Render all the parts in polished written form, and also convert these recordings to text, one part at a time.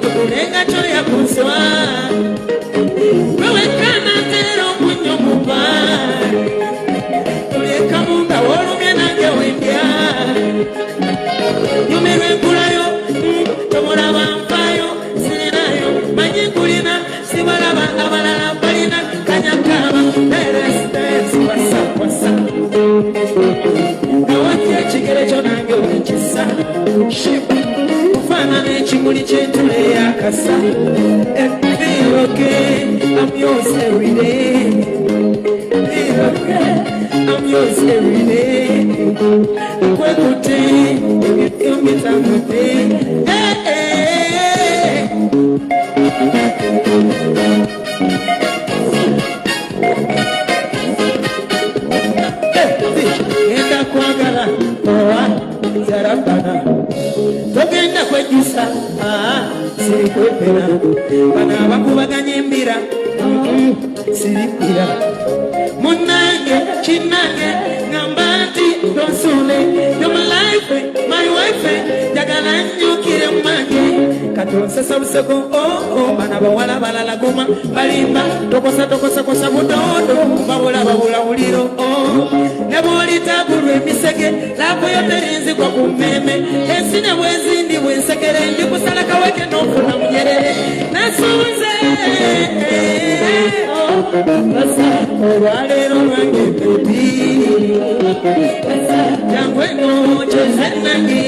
kulenga choya kuswa wewe kana tero kunyo muba tuleka munda wolumye nange wendya nyumirwe nkulayo tomulaba mpayo sirinayo manyi kulina sibalaba abalala balina kanyakaba eresitesi wasakwasa nawaki ekigere kyo nange wekisa kufana n'ekimuli ky'entula eyakasa feel okay, I'm yours every day. Feel okay, I'm yours every day. Kwekute, you get on the day. Hey, hey, hey. Enda kwagala, zarabana. Togenda kwejisa, siri kwepera. Bana bakubaganya embira, siripira. Munange, chinange, ngambati, donsule. You're my life, my wife. Jagala nyukire mange. Katonsa sabuseko, oh, bana bawala balala goma. Balimba, tokosa kosa budodo. Babula uliro, oh. Neboli taburu misege, lapo yote rinzi kwa kumeme. Esine wezi ndi wensekere, ndi kusala kaweke nofuna mnyerere. Nasunze, basa, walero wange baby. Jangweno cheze nange.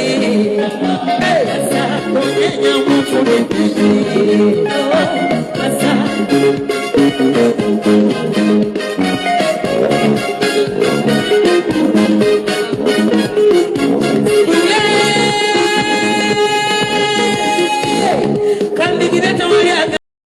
Basa, konyenya mufune baby. Basa.